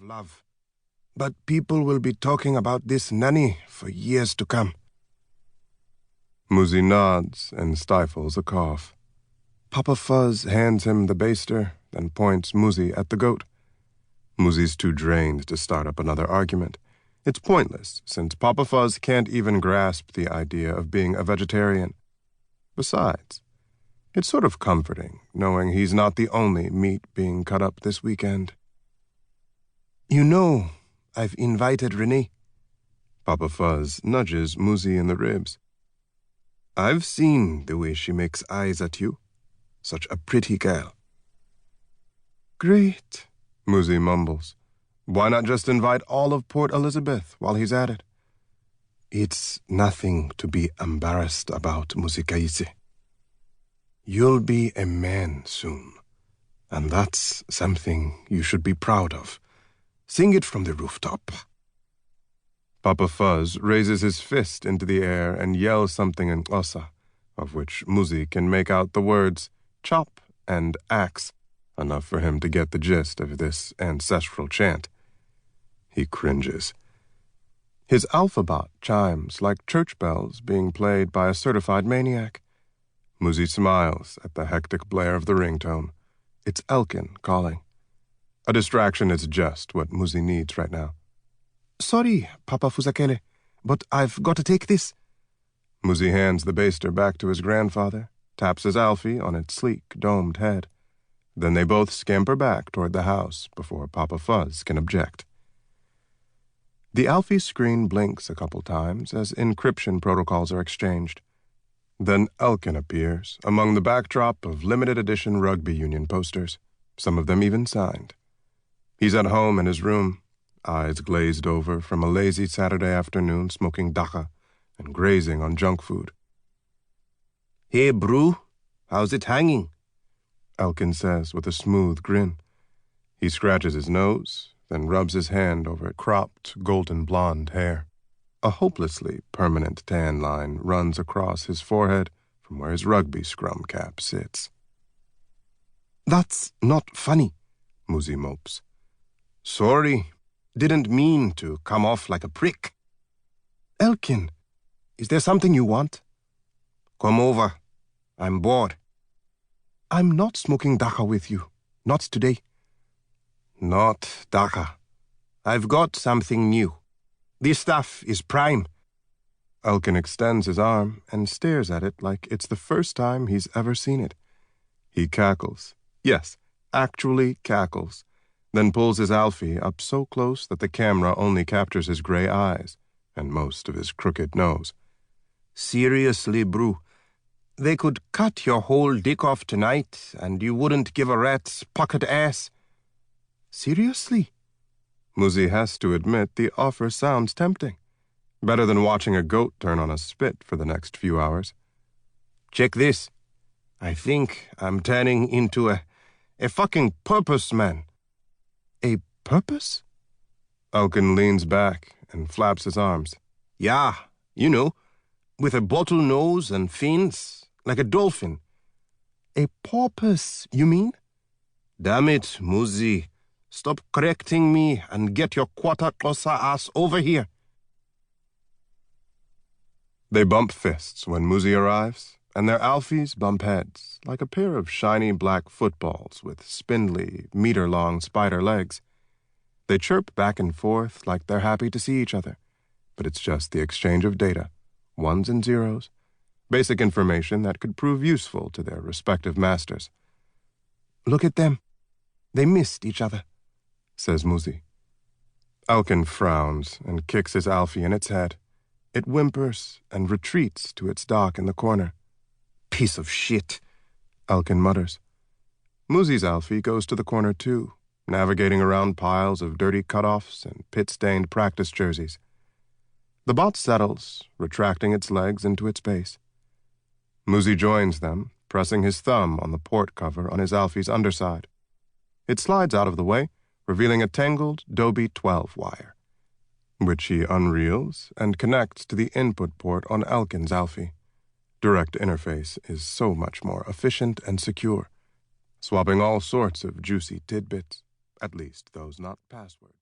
love. But people will be talking about this nanny for years to come. Muzi nods and stifles a cough. Papa Fuzz hands him the baster, then points Muzi at the goat. Muzi's too drained to start up another argument. It's pointless, since Papa Fuzz can't even grasp the idea of being a vegetarian. Besides, it's sort of comforting knowing he's not the only meat being cut up this weekend. You know, I've invited Renee. Papa Fuzz nudges Muzi in the ribs. I've seen the way she makes eyes at you. Such a pretty girl. Great, Muzi mumbles. Why not just invite all of Port Elizabeth while he's at it? It's nothing to be embarrassed about, Musikaise. You'll be a man soon, and that's something you should be proud of. Sing it from the rooftop. Papa Fuzz raises his fist into the air and yells something in Xhosa, of which Muzi can make out the words chop and axe, enough for him to get the gist of this ancestral chant. He cringes. His alphabot chimes like church bells being played by a certified maniac. Muzi smiles at the hectic blare of the ringtone. It's Elkin calling. A distraction is just what Muzi needs right now. Sorry, Papa Fuzakele, but I've got to take this. Muzi hands the baster back to his grandfather, taps his Alfie on its sleek, domed head. Then they both scamper back toward the house before Papa Fuzz can object. The Alfie screen blinks a couple times as encryption protocols are exchanged. Then Elkin appears among the backdrop of limited edition rugby union posters, some of them even signed. He's at home in his room, eyes glazed over from a lazy Saturday afternoon smoking daka and grazing on junk food. Hey, Brew, how's it hanging? Elkin says with a smooth grin. He scratches his nose, then rubs his hand over cropped, golden blonde hair. A hopelessly permanent tan line runs across his forehead from where his rugby scrum cap sits. That's not funny, Muzi mopes. Sorry, didn't mean to come off like a prick. Elkin, is there something you want? Come over. I'm bored. I'm not smoking daka with you. Not today. Not daka. I've got something new. This stuff is prime. Elkin extends his arm and stares at it like it's the first time he's ever seen it. He cackles. Yes, actually cackles. Then pulls his Alfie up so close that the camera only captures his gray eyes and most of his crooked nose. Seriously, Brew, they could cut your whole dick off tonight and you wouldn't give a rat's pocket ass. Seriously? Muzi has to admit the offer sounds tempting. Better than watching a goat turn on a spit for the next few hours. Check this. I think I'm turning into a fucking purpose man. A purpose? Elkin leans back and flaps his arms. Yeah, you know, with a bottle nose and fins, like a dolphin. A porpoise, you mean? Damn it, Muzi. Stop correcting me and get your Kwata Xhosa ass over here. They bump fists when Muzi arrives, and their Alfies bump heads, like a pair of shiny black footballs with spindly, meter-long spider legs. They chirp back and forth like they're happy to see each other, but it's just the exchange of data, ones and zeros, basic information that could prove useful to their respective masters. Look at them. They missed each other, says Muzi. Elkin frowns and kicks his Alfie in its head. It whimpers and retreats to its dock in the corner. Piece of shit, Elkin mutters. Muzi's Alfie goes to the corner too, navigating around piles of dirty cutoffs and pit-stained practice jerseys. The bot settles, retracting its legs into its base. Muzi joins them, pressing his thumb on the port cover on his Alfie's underside. It slides out of the way, revealing a tangled Dobie 12 wire, which he unreels and connects to the input port on Elkin's Alfie. Direct interface is so much more efficient and secure, swapping all sorts of juicy tidbits, at least those not password.